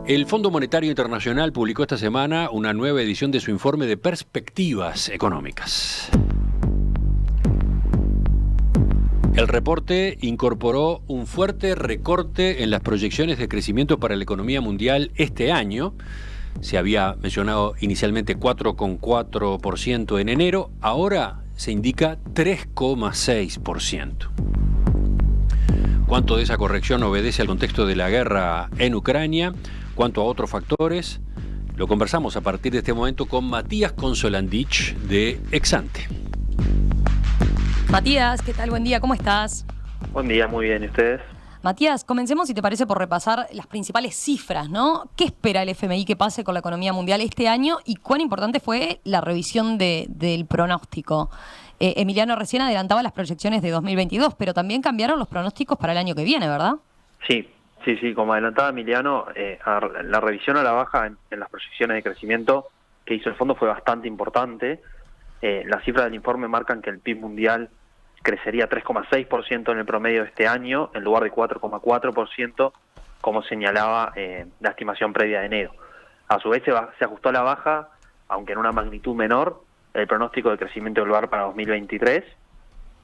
El Fondo Monetario Internacional publicó esta semana una nueva edición de su informe de perspectivas económicas. El reporte incorporó un fuerte recorte en las proyecciones de crecimiento para la economía mundial este año. Se había mencionado inicialmente 4,4% en enero, ahora se indica 3,6%. ¿Cuánto de esa corrección obedece al contexto de la guerra en Ucrania? ¿Cuánto a otros factores? Lo conversamos a partir de este momento con Matías Consolandich de Exante. Matías, ¿qué tal? Buen día, ¿cómo estás? Buen día, muy bien, ¿y ustedes? Matías, comencemos, si te parece, por repasar las principales cifras, ¿no? ¿Qué espera el FMI que pase con la economía mundial este año y cuán importante fue la revisión del pronóstico? Emiliano recién adelantaba las proyecciones de 2022, pero también cambiaron los pronósticos para el año que viene, ¿verdad? Sí, como adelantaba Emiliano, la revisión a la baja en las proyecciones de crecimiento que hizo el fondo fue bastante importante. Las cifras del informe marcan que el PIB mundial crecería 3,6% en el promedio de este año, en lugar de 4,4%, como señalaba la estimación previa de enero. A su vez se ajustó a la baja, aunque en una magnitud menor, el pronóstico de crecimiento global para 2023.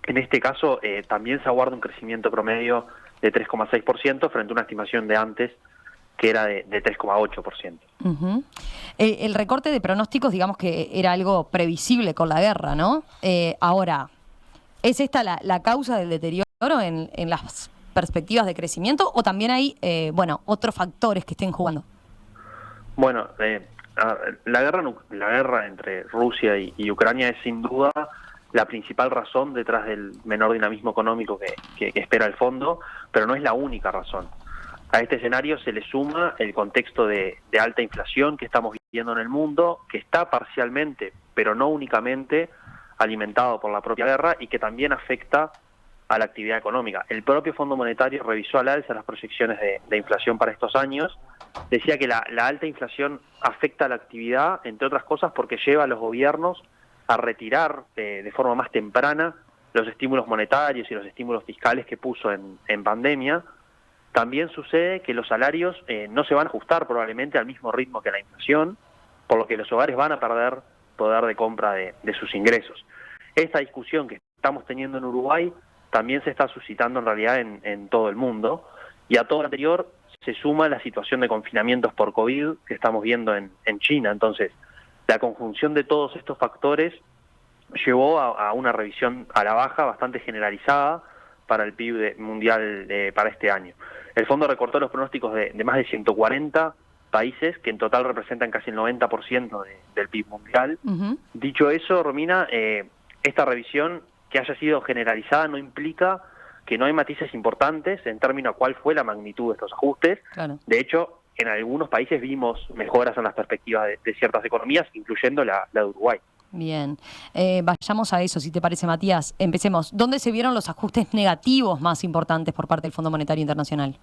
En este caso, también se aguarda un crecimiento promedio de 3,6% frente a una estimación de antes que era de 3,8%. Uh-huh. El recorte de pronósticos, digamos que era algo previsible con la guerra, ¿no? Ahora, ¿es esta la causa del deterioro en las perspectivas de crecimiento o también hay, otros factores que estén jugando? Bueno, la guerra entre Rusia y Ucrania es sin duda la principal razón detrás del menor dinamismo económico que espera el fondo, pero no es la única razón. A este escenario se le suma el contexto de alta inflación que estamos viviendo en el mundo, que está parcialmente, pero no únicamente, alimentado por la propia guerra y que también afecta a la actividad económica. El propio Fondo Monetario revisó al alza las proyecciones de inflación para estos años. Decía que la alta inflación afecta a la actividad, entre otras cosas, porque lleva a los gobiernos a retirar de forma más temprana los estímulos monetarios y los estímulos fiscales que puso en pandemia. También sucede que los salarios no se van a ajustar probablemente al mismo ritmo que la inflación, por lo que los hogares van a perder poder de compra de sus ingresos. Esta discusión que estamos teniendo en Uruguay también se está suscitando en realidad en todo el mundo, y a todo lo anterior se suma la situación de confinamientos por COVID que estamos viendo en China. Entonces, la conjunción de todos estos factores llevó a una revisión a la baja bastante generalizada para el PIB mundial para este año. El fondo recortó los pronósticos de más de 140 países, que en total representan casi el 90% del PIB mundial. Uh-huh. Dicho eso, Romina, esta revisión que haya sido generalizada no implica que no hay matices importantes en términos a cuál fue la magnitud de estos ajustes. Claro. De hecho, en algunos países vimos mejoras en las perspectivas de ciertas economías, incluyendo la de Uruguay. Bien, vayamos a eso, si te parece, Matías. Empecemos. ¿Dónde se vieron los ajustes negativos más importantes por parte del Fondo Monetario Internacional?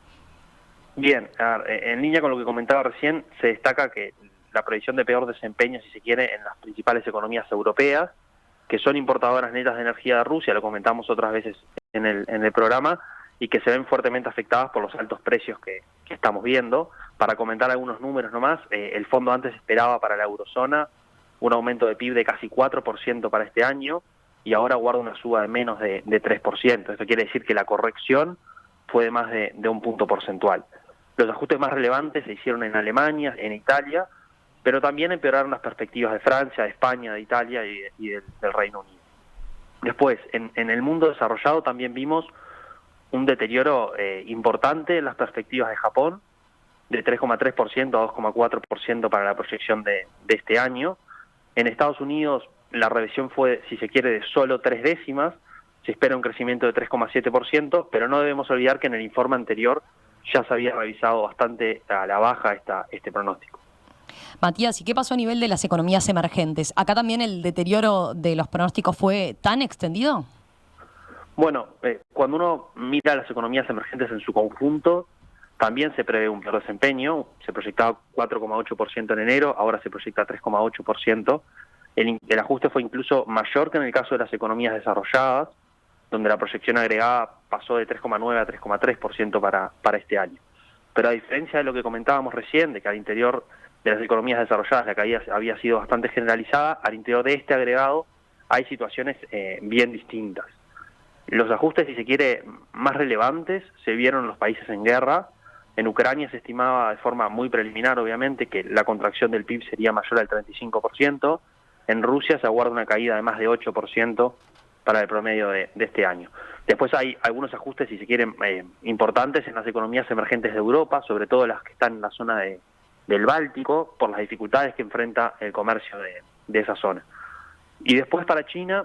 Bien, en línea con lo que comentaba recién, se destaca que la previsión de peor desempeño, si se quiere, en las principales economías europeas, que son importadoras netas de energía de Rusia, lo comentamos otras veces en el programa, y que se ven fuertemente afectadas por los altos precios que estamos viendo. Para comentar algunos números nomás, el fondo antes esperaba para la eurozona un aumento de PIB de casi 4% para este año, y ahora guarda una suba de menos de 3%. Esto quiere decir que la corrección fue de más de un punto porcentual. Los ajustes más relevantes se hicieron en Alemania, en Italia, pero también empeoraron las perspectivas de Francia, de España, de Italia y del Reino Unido. Después, en el mundo desarrollado también vimos un deterioro importante en las perspectivas de Japón, de 3,3% a 2,4% para la proyección de este año. En Estados Unidos la revisión fue, si se quiere, de solo 3 décimas, se espera un crecimiento de 3,7%, pero no debemos olvidar que en el informe anterior ya se había revisado bastante a la baja este pronóstico. Matías, ¿y qué pasó a nivel de las economías emergentes? ¿Acá también el deterioro de los pronósticos fue tan extendido? Bueno, cuando uno mira las economías emergentes en su conjunto, también se prevé un peor desempeño. Se proyectaba 4,8% en enero, ahora se proyecta 3,8%. El ajuste fue incluso mayor que en el caso de las economías desarrolladas, donde la proyección agregada pasó de 3,9 a 3,3% para este año. pero a diferencia de lo que comentábamos recién, de que al interior de las economías desarrolladas la caída había sido bastante generalizada, al interior de este agregado hay situaciones bien distintas. Los ajustes, si se quiere, más relevantes se vieron en los países en guerra. En Ucrania se estimaba de forma muy preliminar, obviamente, que la contracción del PIB sería mayor al 35%. En Rusia se aguarda una caída de más de 8% para el promedio de este año. Después hay algunos ajustes, si se quieren, importantes en las economías emergentes de Europa, sobre todo las que están en la zona del Báltico, por las dificultades que enfrenta el comercio de esa zona. Y después para China,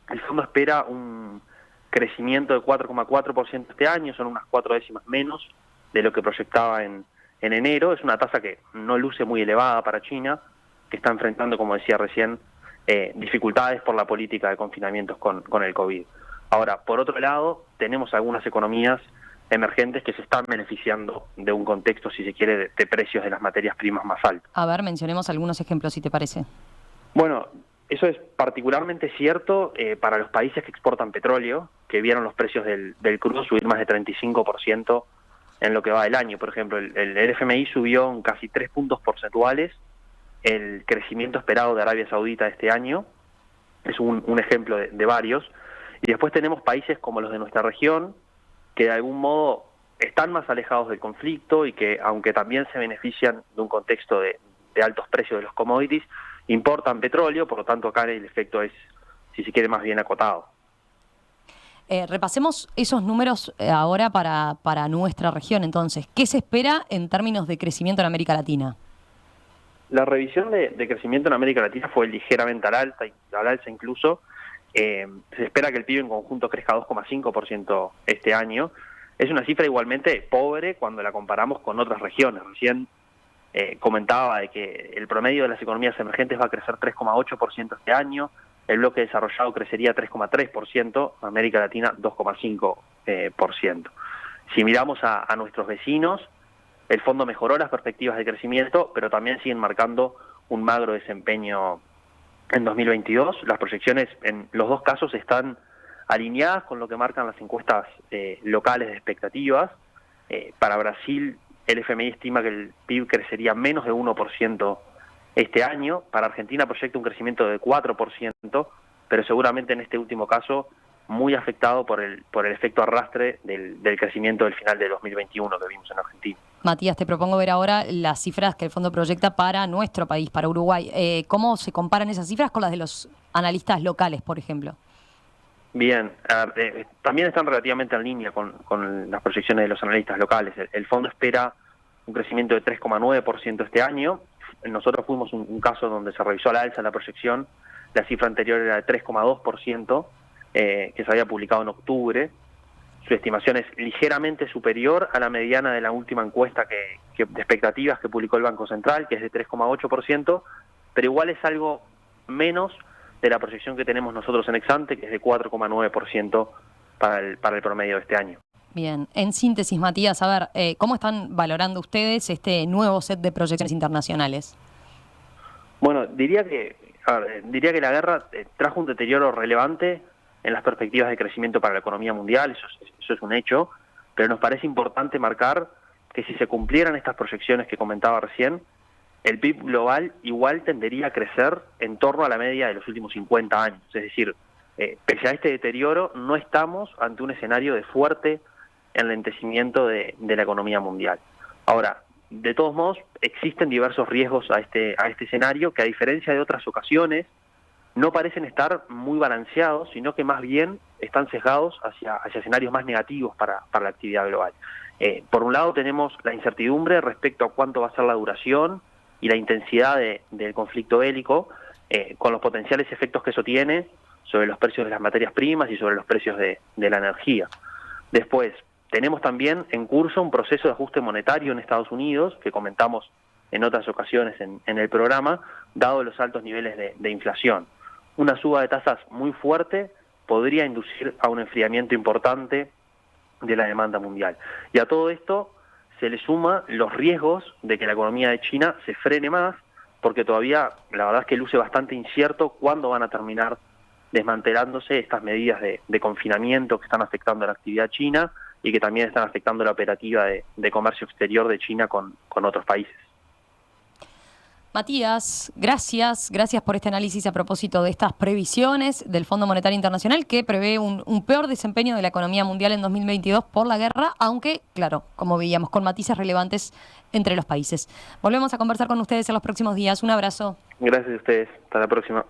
el fondo espera un crecimiento de 4,4% este año, son unas 4 décimas menos de lo que proyectaba en enero. Es una tasa que no luce muy elevada para China, que está enfrentando, como decía recién, dificultades por la política de confinamientos con el COVID. Ahora, por otro lado, tenemos algunas economías emergentes que se están beneficiando de un contexto, si se quiere, de precios de las materias primas más altos. A ver, mencionemos algunos ejemplos, si te parece. Bueno, eso es particularmente cierto para los países que exportan petróleo, que vieron los precios del crudo subir más de 35% en lo que va del año. Por ejemplo, el FMI subió en casi 3 puntos porcentuales el crecimiento esperado de Arabia Saudita este año. Es un ejemplo de varios. Y después tenemos países como los de nuestra región, que de algún modo están más alejados del conflicto y que, aunque también se benefician de un contexto de altos precios de los commodities, importan petróleo, por lo tanto acá el efecto es, si se quiere, más bien acotado. Repasemos esos números ahora para nuestra región. Entonces, ¿qué se espera en términos de crecimiento en América Latina? La revisión de crecimiento en América Latina fue ligeramente al alza incluso. Se espera que el PIB en conjunto crezca 2,5% este año. Es una cifra igualmente pobre cuando la comparamos con otras regiones. Recién comentaba de que el promedio de las economías emergentes va a crecer 3,8% este año, el bloque desarrollado crecería 3,3%, América Latina 2,5%. Si miramos a nuestros vecinos, el fondo mejoró las perspectivas de crecimiento, pero también siguen marcando un magro desempeño en 2022. Las proyecciones en los dos casos están alineadas con lo que marcan las encuestas locales de expectativas. Para Brasil, el FMI estima que el PIB crecería menos de 1% este año. Para Argentina proyecta un crecimiento de 4%, pero seguramente en este último caso muy afectado por el efecto arrastre del crecimiento del final de 2021 que vimos en Argentina. Matías, te propongo ver ahora las cifras que el fondo proyecta para nuestro país, para Uruguay. ¿Cómo se comparan esas cifras con las de los analistas locales, por ejemplo? Bien, también están relativamente en línea con las proyecciones de los analistas locales. El fondo espera un crecimiento de 3,9% este año. Nosotros fuimos un caso donde se revisó a la alza la proyección. La cifra anterior era de 3,2%, que se había publicado en octubre. Su estimación es ligeramente superior a la mediana de la última encuesta de expectativas que publicó el Banco Central, que es de 3,8%, pero igual es algo menos de la proyección que tenemos nosotros en Exante, que es de 4,9% para el promedio de este año. Bien, en síntesis, Matías, a ver, ¿cómo están valorando ustedes este nuevo set de proyecciones internacionales? Bueno, diría que la guerra trajo un deterioro relevante en las perspectivas de crecimiento para la economía mundial, eso es un hecho, pero nos parece importante marcar que si se cumplieran estas proyecciones que comentaba recién, el PIB global igual tendería a crecer en torno a la media de los últimos 50 años. Es decir, pese a este deterioro, no estamos ante un escenario de fuerte enlentecimiento de la economía mundial. Ahora, de todos modos, existen diversos riesgos a este escenario que, a diferencia de otras ocasiones, no parecen estar muy balanceados, sino que más bien están sesgados hacia escenarios más negativos para la actividad global. Por un lado tenemos la incertidumbre respecto a cuánto va a ser la duración y la intensidad del conflicto bélico, con los potenciales efectos que eso tiene sobre los precios de las materias primas y sobre los precios de la energía. Después, tenemos también en curso un proceso de ajuste monetario en Estados Unidos, que comentamos en otras ocasiones en el programa, dado los altos niveles de inflación. Una suba de tasas muy fuerte podría inducir a un enfriamiento importante de la demanda mundial. Y a todo esto se le suma los riesgos de que la economía de China se frene más, porque todavía la verdad es que luce bastante incierto cuándo van a terminar desmantelándose estas medidas de confinamiento que están afectando a la actividad china y que también están afectando la operativa de comercio exterior de China con otros países. Matías, gracias por este análisis a propósito de estas previsiones del Fondo Monetario Internacional que prevé un peor desempeño de la economía mundial en 2022 por la guerra, aunque, claro, como veíamos, con matices relevantes entre los países. Volvemos a conversar con ustedes en los próximos días. Un abrazo. Gracias a ustedes. Hasta la próxima.